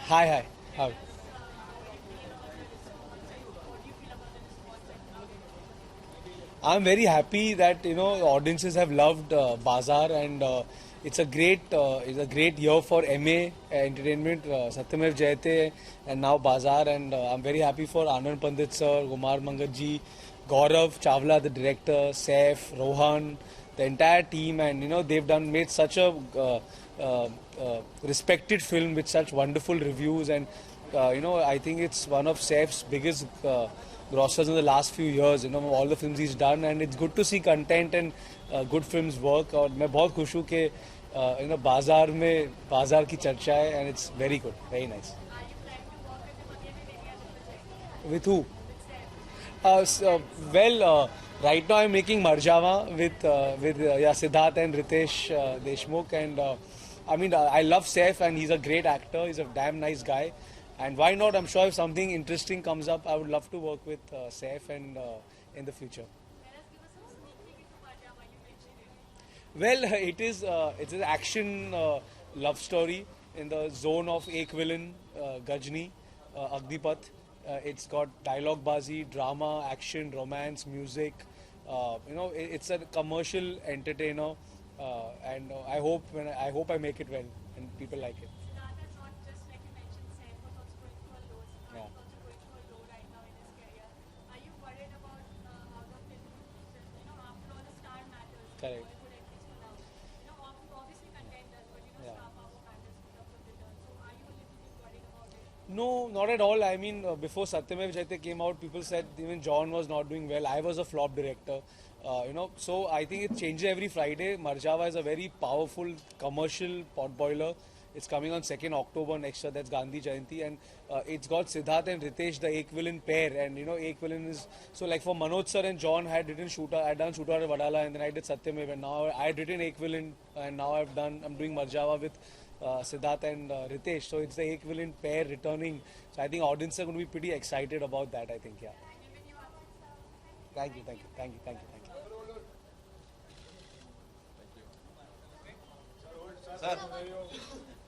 Hi, hi. How? I'm very happy that audiences have loved Bazaar, and it's a great year for MA entertainment. Satyamev Jayate and now Bazaar, and I'm very happy for Anand Pandit sir, Kumar Mangatji, Gaurav Chawla the director, Saif, Rohan, the entire team, and they've done made such a respected film with such wonderful reviews, and I think it's one of Saif's biggest grossers in the last few years. All the films he's done, and it's good to see content and good films work. और मैं बहुत खुश हूँ कि बाजार में बाजार की चर्चा है, and it's very good, very nice. With who? Well, right now I'm making Marjava with Siddharth and Ritesh Deshmukh, and I mean I love Saif, and he's a great actor. He's a damn nice guy, and why not? I'm sure if something interesting comes up, I would love to work with Saif and in the future. Well, it's an action love story in the zone of ek villain Gajni, Agnipath. It's got dialogue bazi, drama, action, romance, music. It's a commercial entertainer, and I hope I make it well and people like it. Yeah, correct. Yeah. No, not at all. I mean, before Satyamev Jayate came out, people said even John was not doing well. I was a flop director. So I think it changes every Friday. Marjava is a very powerful commercial pot boiler. It's coming on 2nd October next year. That's Gandhi Jayanti, and it's got Siddharth and Ritesh, the Ek Villain pair. And Ek Villain is so like for Manoj sir and John had written Shooter. I had done Shooter at Vadala, and then I did Satyamev, and now I had written Ek Villain, and now I'm doing Marjava with Siddharth and Ritesh. So it's the Ek Villain pair returning. So I think audience are going to be pretty excited about that. I think, yeah. Thank you, thank you, thank you, thank you, thank you.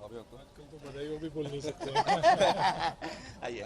आजकल तो बधाइयों भी बोल नहीं सकते हैं आइए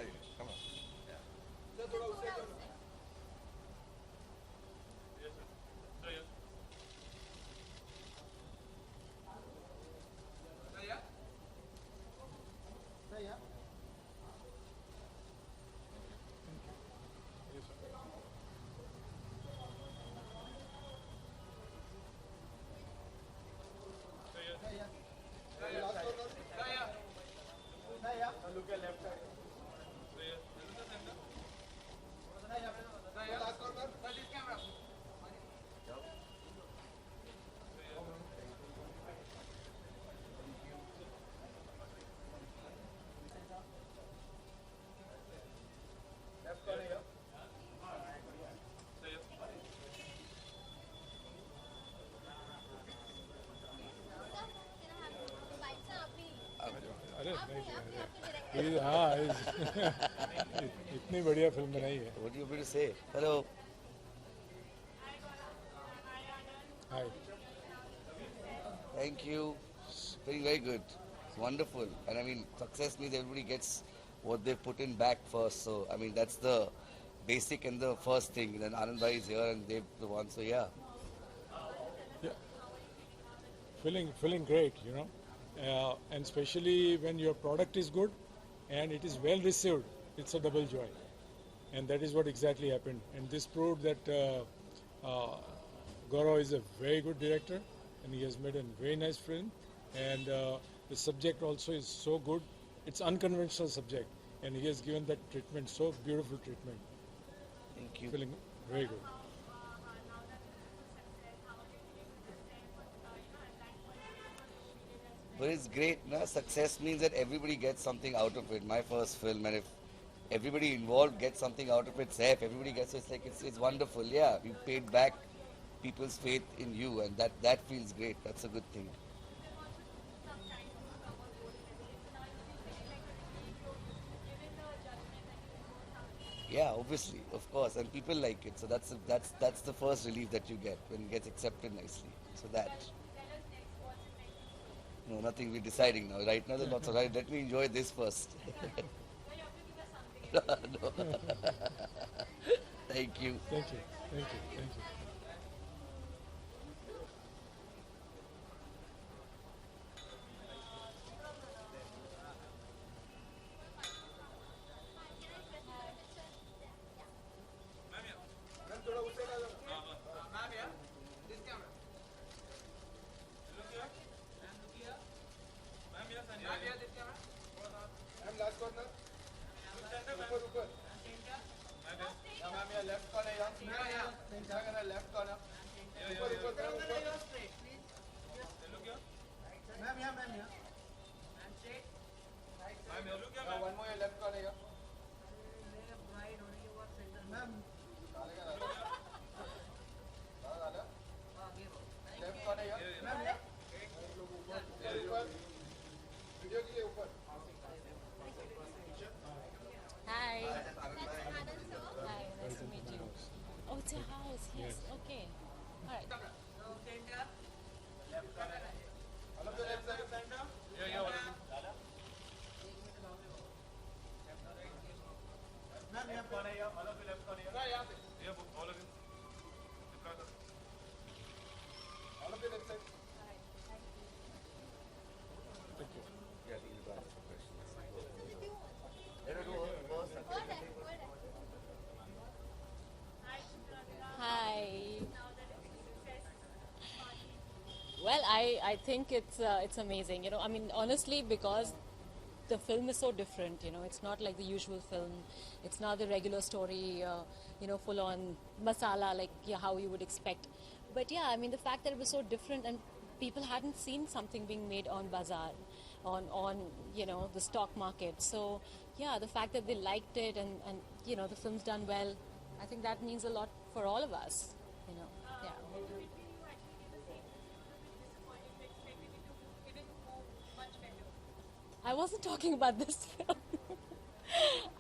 अरे नहीं हाँ इतनी बढ़िया फिल्म बनाई है what do you want me to say hello hi thank you very good it's wonderful and I mean success means everybody gets what they put in back first so I mean that's the basic and the first thing then Anand bhai is here and they're the one so yeah yeah feeling great and especially when your product is good and it is well received it's a double joy and that is what exactly happened and this proved that Gaurav is a very good director and he has made a very nice film and the subject also is so good it's unconventional subject and he has given that treatment so beautiful treatment thank you feeling very good. but it's great na? Success means that everybody gets something out of it my first film and if everybody involved gets something out of it safe everybody gets it's like it's wonderful yeah you paid back people's faith in you and that feels great that's a good thing yeah obviously of course and people like it so that's the first relief that you get when it gets accepted nicely so that No, nothing. We're deciding now. Right now, there's lots of. Right, let me enjoy this first. No. Thank you. Thank you. Thank you. Thank you. Hi. Hi, nice to meet you. Oh, it's a house. Yes. Okay. All right. Hi. Well, I think it's amazing. You know, I mean, honestly, because the film is so different. You know, it's not like the usual film. It's not the regular story. You know, full on masala like how you would expect. But yeah, I mean, the fact that it was so different and people hadn't seen something being made on bazaar, on you know the stock market. So yeah, the fact that they liked it and you know the film's done well, I think that means a lot for all of us. You know, yeah. I wasn't talking about this film.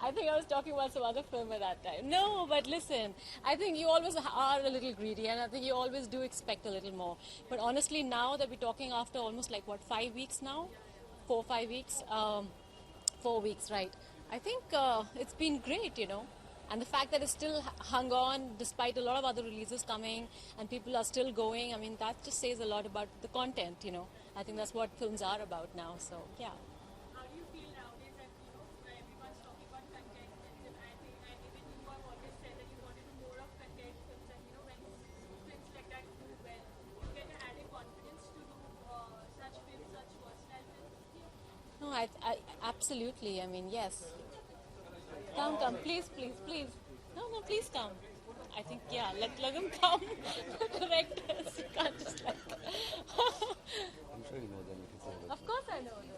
I think I was talking about some other film at that time. No, but listen, I think you always are a little greedy, and I think you always do expect a little more. But honestly, now that we're talking after almost like what 5 weeks now, 4 5 weeks, 4 weeks, right? I think it's been great, you know. And the fact that it's still hung on despite a lot of other releases coming and people are still going, I mean, that just says a lot about the content, you know. I think that's what films are about now, so yeah. How do you feel nowadays that everyone's talking about content and I think and even you have always said that you wanted more of content films and when films like that do well, you get an added confidence to do such films, such versatile films. No, I absolutely. I mean, yes. Come, please, please, please. No, please come. I think, yeah, let them come. Correct us. You can't just like. I'm sure you know them if it's over. Of course, I know them.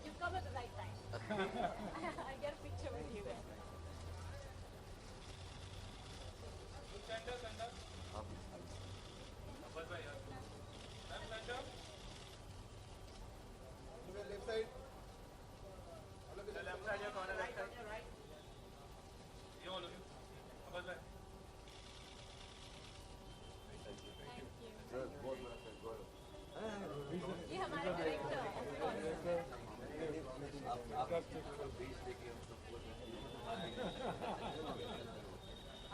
You've come at the right time. I get a picture with you then. ये हमारे director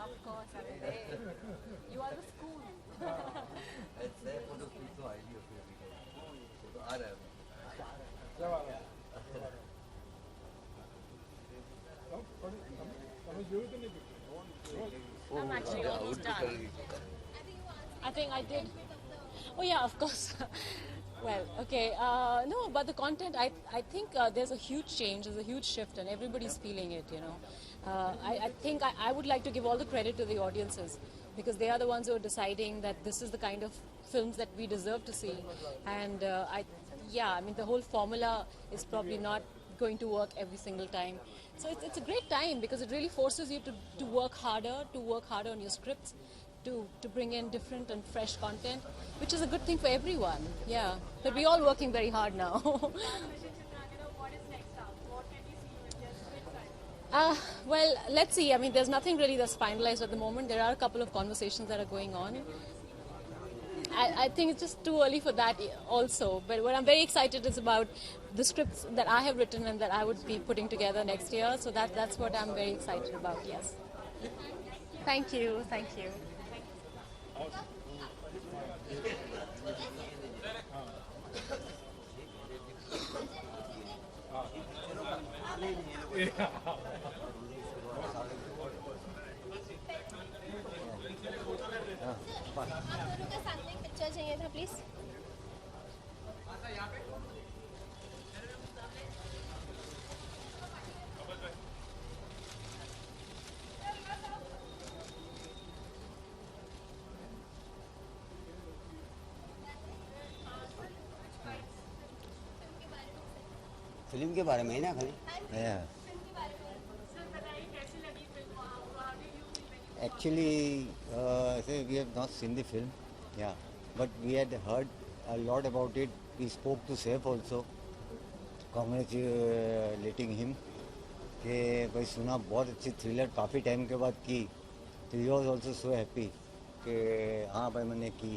of course I mean you are the school It's there for the free so idea of everything. So आ रहा है. I'm actually almost Would done. be I think I did. Oh yeah, of course. Well, okay. No, but the content, I think there's a huge change, there's a huge shift, and everybody's feeling it. You know, I think I would like to give all the credit to the audiences because they are the ones who are deciding that this is the kind of films that we deserve to see. And I mean, the whole formula is probably not going to work every single time. So it's a great time because it really forces you to work harder on your scripts, to bring in different and fresh content, which is a good thing for everyone. Yeah, but we're all working very hard now. What is next up? What can we see with your script side? Well, let's see. I mean, there's nothing really that's finalized at the moment. There are a couple of conversations that are going on. I think it's just too early for that also. But what I'm very excited is about the scripts that I have written and that I would be putting together next year. So that's what I'm very excited about, yes. Thank you. Thank you. आपको का साथ में picture चाहिए था please film के बारे में ही ना खाली Actually, we have not seen the film, yeah, but we had heard a lot about it. We spoke to Saif also, congratulating him कि भाई सुना बहुत अच्छी थ्रिलर काफ़ी टाइम के बाद की, तो he was also so happy कि हाँ भाई मैंने की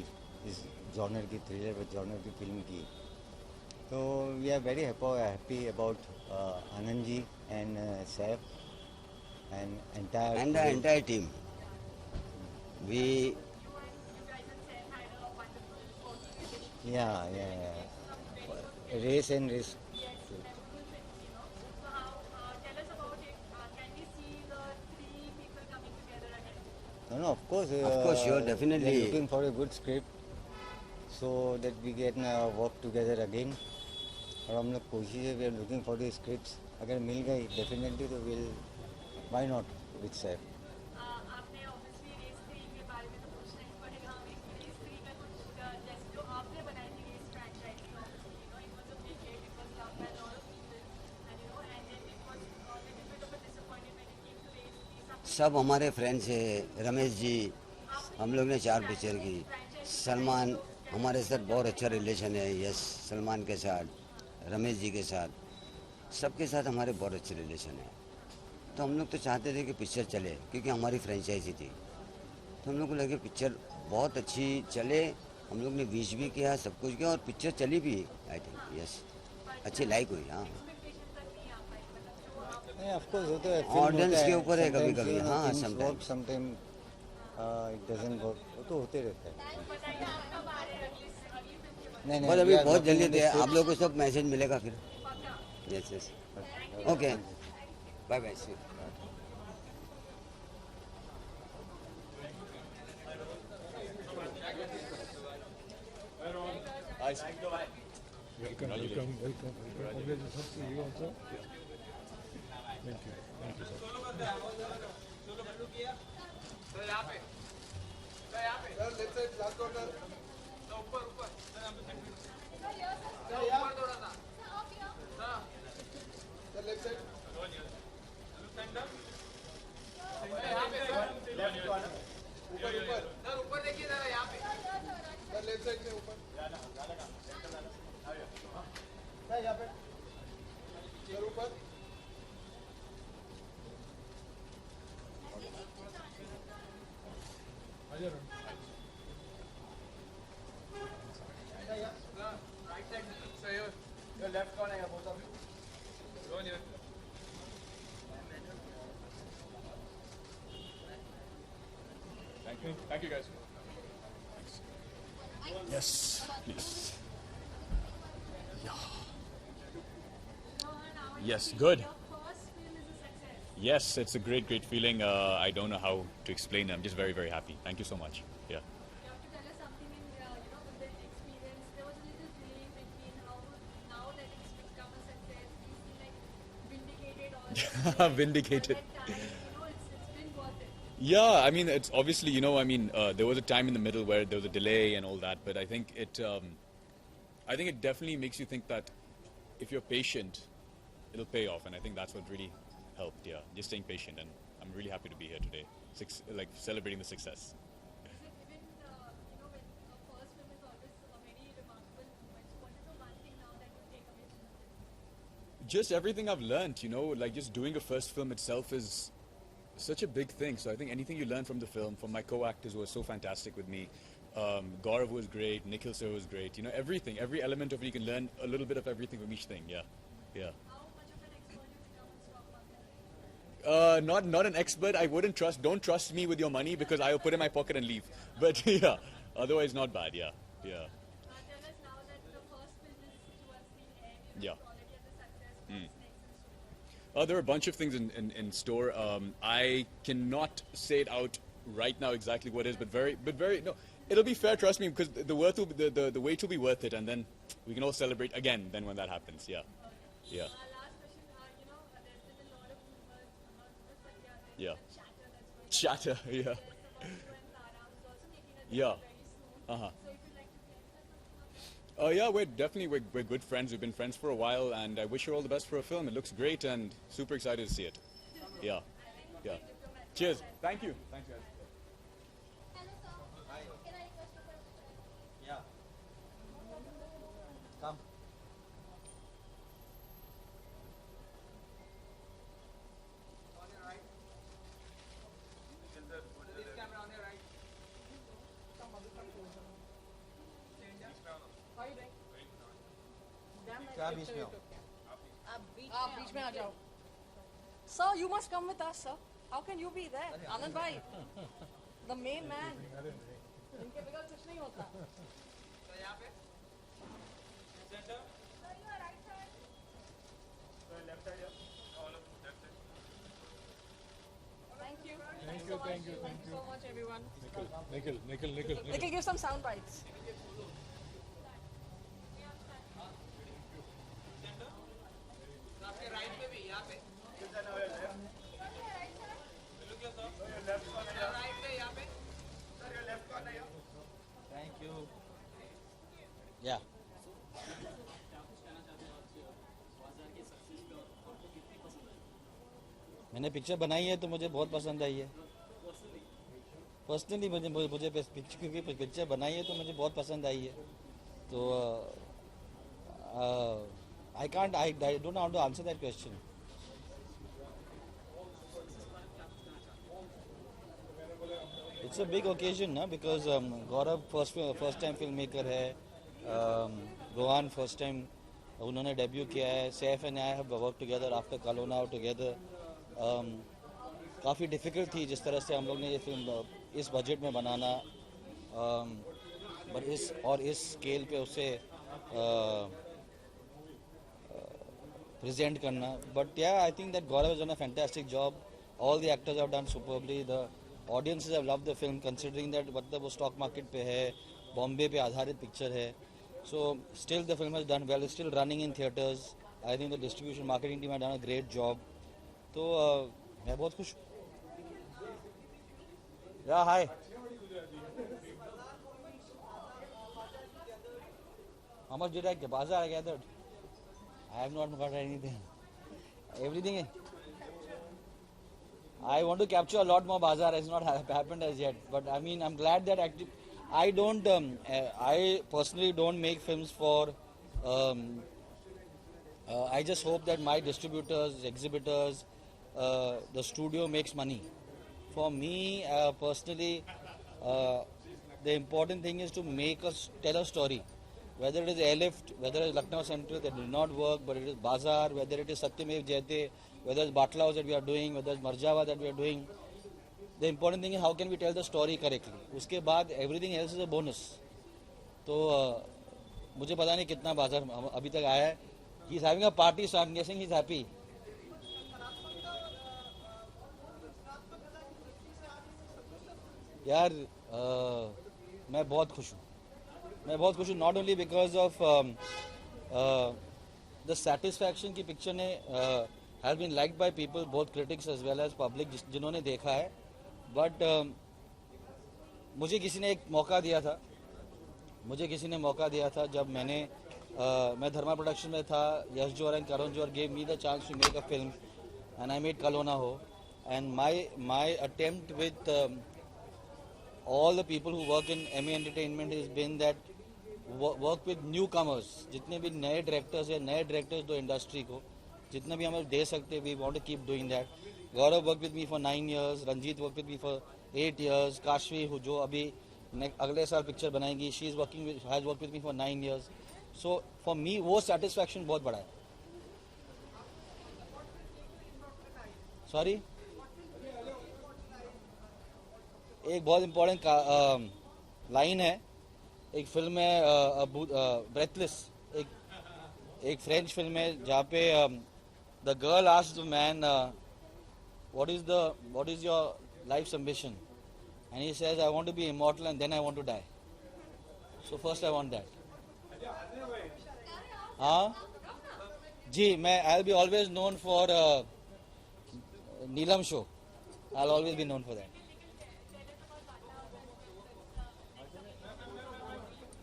इस जॉनर की थ्रिलर जॉनर की फिल्म की. तो we are very happy about Anand ji and Saif and and the entire team. We yeah. Race and risk. No, of course. sure, We definitely. are looking for a good script so that we can work together again. और हम लोग कोशिश है, we are looking for the scripts. अगर मिल गई definitely तो we'll why not with Saif. आपने obviously race 3 के बारे में तो पूछना ही पड़ेगा हमें कि रेस 3 का कुछ जैसे जो आपने बनाई थी race franchise obviously it was a big hit, it was loved by a lot of people and then it was a little bit of a disappointment when it came to race 3. सब हमारे friends हैं, रमेश जी, हम लोग ने 4 picture की. सलमान हमारे साथ बहुत अच्छा रिलेशन है, यस, सलमान के साथ, रमेश जी के साथ, सबके साथ हमारे बहुत अच्छे रिलेशन है. तो हम लोग तो चाहते थे कि पिक्चर चले क्योंकि हमारी फ्रेंचाइजी थी. तो हम लोग को लगे पिक्चर बहुत अच्छी चले, हम लोग ने विश भी किया, सब कुछ किया और पिक्चर चली भी, आई थिंक, यस, अच्छी लाइक हुई. हाँ, Of course, वो तो ऑडियंस के ऊपर है कभी कभी. हाँ, sometimes it doesn't work. वो तो होते रहता है. नहीं बस अभी we are बहुत working जल्दी on the है, आप script. लोगों को सब मैसेज मिलेगा फिर. Yes yes, okay, bye bye. Welcome. Congratulations to you also. Thank you, sir. Thank you guys. Yes, please. Yeah. Yes, good. Yes, it's a great feeling. I don't know how to explain it. I'm just very happy. Thank you so much. Yeah. You have to tell us something in with the experience. There was a little delay between how now that it's become a success, do you feel like vindicated or Vindicated. that time, it's been worth it. Yeah, I mean, it's obviously, there was a time in the middle where there was a delay and all that, but I think it definitely makes you think that if you're patient, it'll pay off, and I think that's what really helped. Yeah, just staying patient, and I'm really happy to be here today, celebrating the success. Is it even, when a first film is always a very remarkable moment, so what is the one thing now that you take away from the film? Just everything I've learned, you know, like just doing a first film itself is such a big thing. So I think anything you learn from the film, from my co-actors who were so fantastic with me, Gaurav was great, Nikhil sir was great. You know, everything, every element of it, you can learn a little bit of everything from each thing. Yeah, yeah. Not an expert. I wouldn't trust. Don't trust me with your money because I will put it in my pocket and leave. But yeah, otherwise not bad. Yeah, yeah, Tell us now that the first film is towards the end, yeah. already as a success. What's next in store? There are a bunch of things in store. I cannot say it out right now exactly what it is, but very no. It'll be fair, trust me, because the wait will be worth it, and then we can all celebrate again. Then when that happens, yeah, yeah, Last question, you know, there's been a lot of rumors about this, but yeah. there's chatter that's going Chatter, yeah, on. There's the and Tara who's also making a yeah. debut very soon. Uh huh. So if you'd like to tell us something. Yeah, we're good friends. We've been friends for a while, and I wish her all the best for her film. It looks great, and super excited to see it. Yeah, yeah. Cheers. Thank you. Thanks, guys. Hello, sir. Can I request you for a picture? Yeah. Come. क्या बीच में हो? आप बीच में आ जाओ. Sir, you must come with us, sir. How can you be there? Anand bhai, the main man. इनके बगैर कुछ नहीं होता. Thank you. Thank you. Thank you so much, everyone. Nikhil, give some sound bites. Thank you. Yeah. मैंने picture बनाई है तो मुझे बहुत पसंद आई है. पर्सनली मुझे पिक्चर क्योंकि पिक्चर बनाई है तो मुझे बहुत पसंद आई है. तो I don't know how to answer that question. It's a big occasion, na, because Gaurav first time filmmaker है, Rohan first time उन्होंने debut किया है, Saif and I have worked together after Kalona together. काफ़ी difficult थी जिस तरह से हम लोग ने ये फिल्म इस बजट में बनाना, पर इस स्केल पे उसे present करना. But yeah, I think that Gaurav has done a fantastic job. All the actors have done superbly. The audiences have loved the film, considering that मतलब वो stock market पे है, Bombay पे आधारित picture है. So still the film has done well. It's still running in theaters. I think the distribution marketing team have done a great job. तो मैं बहुत खुश हूँ. Yeah, hi. How much did I get? Bazaar I gathered. I have not got anything. Everything. I want to capture a lot more bazaar. It's not happened as yet. But I mean, I'm glad that I don't. I personally don't make films for. I just hope that my distributors, exhibitors, the studio makes money. For me personally, the important thing is to tell a story. Whether it is Airlift, whether it is Lucknow Central that did not work, but it is Bazaar, whether it is Satyamev Jayate, whether it's Batlaos that we are doing, whether it's Marjava that we are doing. The important thing is how can we tell the story correctly. उसके बाद everything else is a bonus. तो मुझे पता नहीं कितना बाजार अभी तक आया है. He is having a party, so I'm guessing he is happy. यार मैं बहुत खुश हूँ. Not only because of the satisfaction की picture ने has been liked by people, both critics as well as public जिन्होंने देखा है, but मुझे किसी ने एक मौका दिया था. जब मैं धर्मा प्रोडक्शन में था. यश जोहर and Karan Johar gave me the chance to make a film, and I made Kalona Ho. And my attempt with all the people who work in MA Entertainment has been that work with newcomers, जितने भी नए directors हैं, नए directors दो industry को, जितना भी हम लोग दे सकते, we want to keep doing that. Gaurav work with me for 9 years, Ranjeet work with me for 8 years, Kashvi जो अभी अगले साल पिक्चर बनाएंगी, she is working has work with me for 9 years. So for me वो सेटिस्फैक्शन बहुत बड़ा है. सॉरी, एक बहुत इम्पोर्टेंट लाइन है, एक फिल्म है ब्रेथलेस, एक फ्रेंच फिल्म है जहाँ पे the girl asks the man what is your life's ambition, and he says I want to be immortal and then I want to die. So first I want that. हाँ जी, मैं I'll be always known for Neelam show. I'll always be known for that.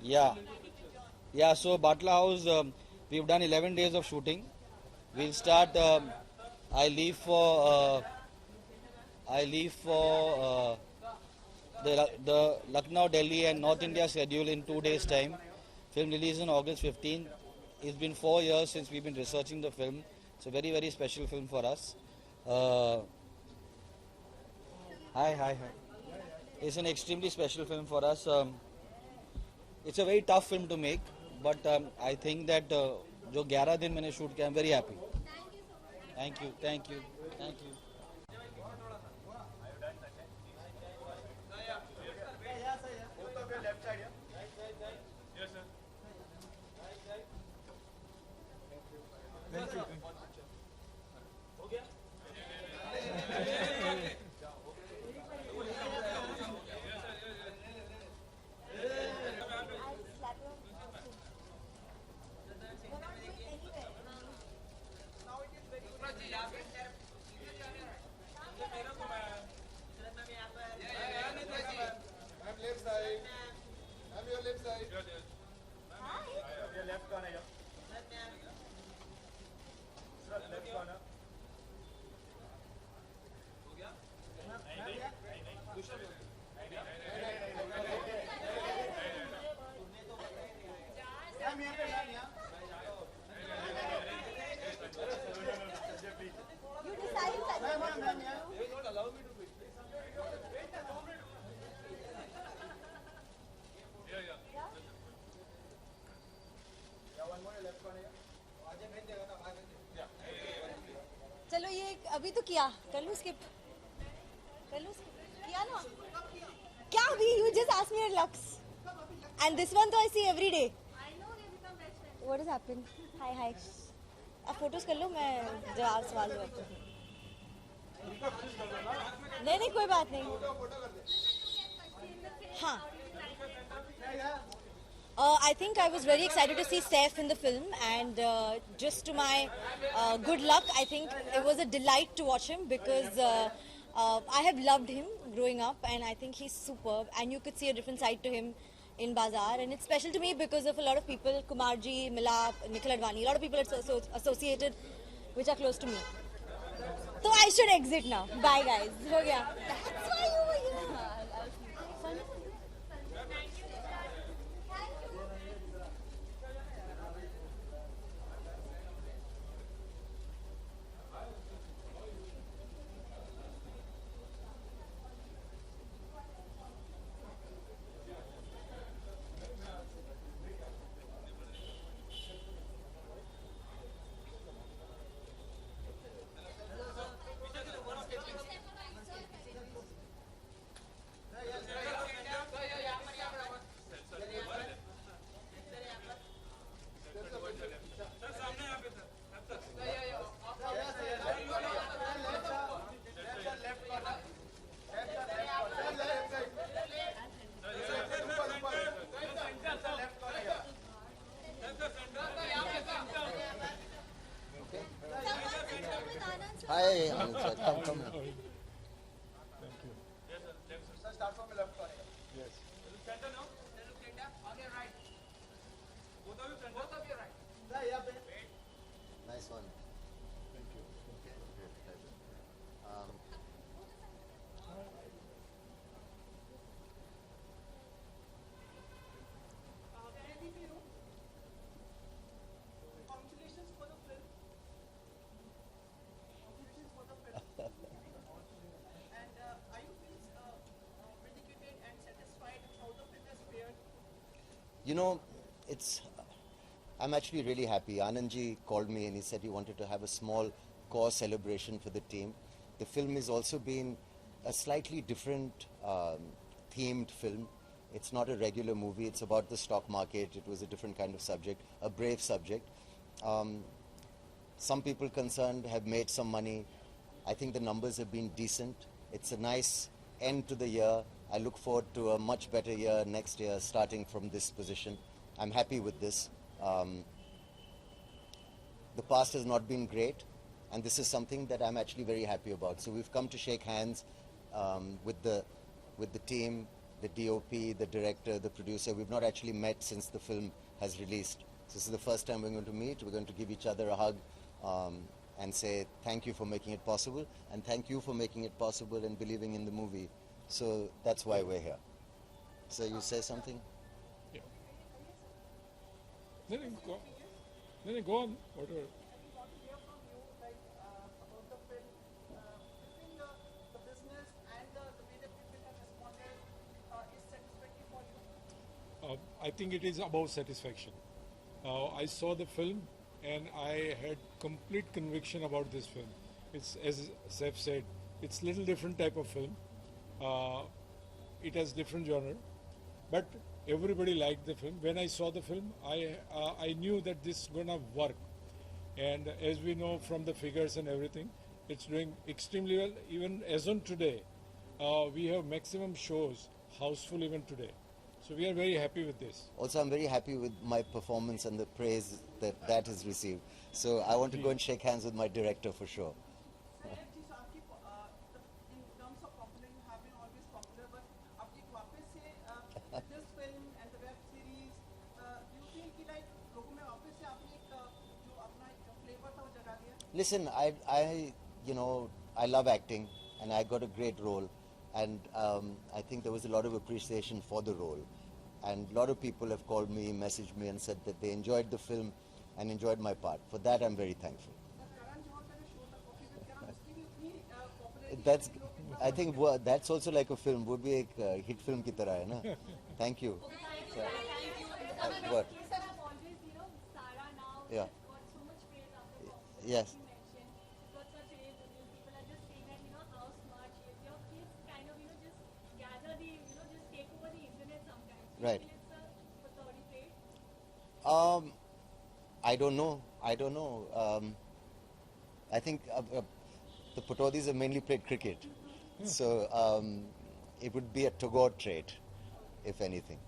Yeah, so Batla House, we've done 11 days of shooting. We'll start, I leave for the Lucknow, Delhi and North India schedule in 2 days time. Film release on August 15th. It's been 4 years since we've been researching the film. It's a very, very special film for us. Hi. It's an extremely special film for us. It's a very tough film to make, but I think that जो 11 दिन मैंने shoot किया, I'm very happy. Thank you. चलो ये अभी तो किया, कर लूँ स्किप, किया ना क्या अभी? You just asked me at Lux and this one तो I see every day. What has happened? Hi. आप फोटोज कर लो, मैं जवाब सवाल जवाब दूँ. नहीं कोई बात नहीं. हाँ. I think I was very excited to see Saif in the film, and just to my good luck, I think it was a delight to watch him because I have loved him growing up, and I think he's superb, and you could see a different side to him in Bazaar, and it's special to me because of a lot of people, Kumarji, Milap, Nikhil Advani, a lot of people associated which are close to me. So I should exit now. Bye guys. हो गया. That's why you were here. Hi, Anand sir. Come now. Thank you. Sir, start from the left corner. Yes. Center now. Okay, right. Both of you right. Sir, yeah, Nice one. Thank you. Great pleasure. Congratulations for the film. You know, I'm actually really happy. Anandji called me and he said he wanted to have a small core celebration for the team. The film has also been a slightly different themed film. It's not a regular movie. It's about the stock market. It was a different kind of subject, a brave subject. Some people concerned have made some money. I think the numbers have been decent. It's a nice end to the year. I look forward to a much better year next year, starting from this position. I'm happy with this. The past has not been great, and this is something that I'm actually very happy about. So we've come to shake hands with the team, the DOP, the director, the producer. We've not actually met since the film has released. So this is the first time we're going to meet. We're going to give each other a hug and say thank you for making it possible, and thank you for making it possible and believing in the movie. So that's why we're here. So you say something? Yeah. No, go on. Whatever. I think it is above satisfaction. I saw the film and I had complete conviction about this film. It's, as Seth said, it's little different type of film. It has different genre, but everybody liked the film. When I saw the film, I knew that this is gonna work. And as we know from the figures and everything, it's doing extremely well. Even as on today, we have maximum shows, houseful even today. So we are very happy with this. Also, I'm very happy with my performance and the praise that has received. So I want to go and shake hands with my director for sure. Listen, I love acting, and I got a great role, and I think there was a lot of appreciation for the role, and a lot of people have called me, messaged me, and said that they enjoyed the film and enjoyed my part. For that, I'm very thankful. I think that's also like a film. Would be a hit film ki tarah hai na. Thank you. What? Yeah. Yes. Right. I don't know. I think the Patodis have mainly played cricket. So it would be a Tagore trait, if anything.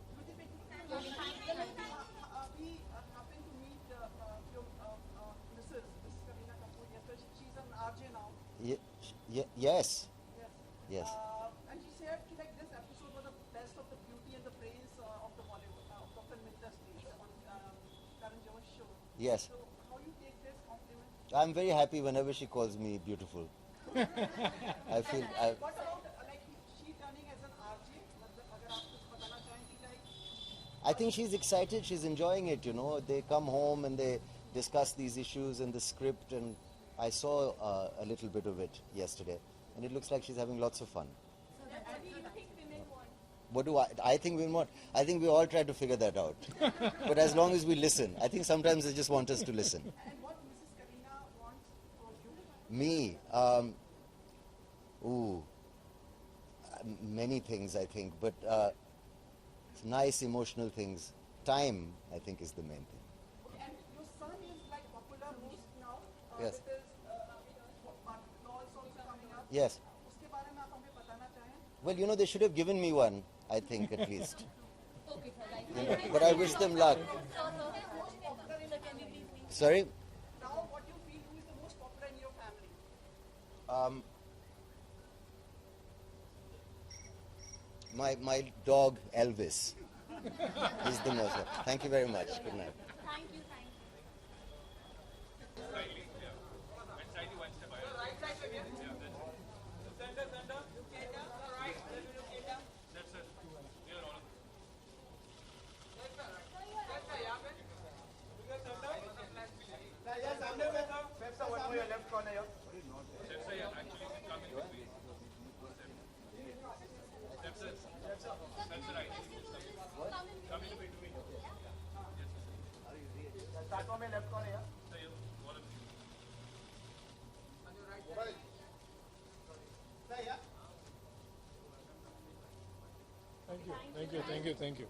Yes. Yes. And she said like this episode was the best of the beauty and the praise of the Bollywood, of the film industry on Karan Johar's show. Yes. So how you take this compliment? I'm very happy whenever she calls me beautiful. I feel. What about like she turning as an RJ? अगर आप कुछ बताना चाहें कि like. I think she's excited. She's enjoying it. They come home and they discuss these issues and the script, and I saw a little bit of it yesterday, and it looks like she's having lots of fun. What do you think women want? What do I think we want? I think we all try to figure that out. But as long as we listen, I think sometimes they just want us to listen. And what Mrs. Karina wants for you? Me, many things I think, but nice emotional things. Time, I think, is the main thing. Okay, and your son is like popular most now. Yes. With his laws also coming up. Yes. उसके बारे में आप हमें बताना चाहें? Well, they should have given me one, I think, at least. But I wish them luck. Sorry? Now, what do you feel who is the most popular in your family? My dog Elvis is the most. Thank you very much. Good night. Thank you. Platform में left कौन है यार? Thank you.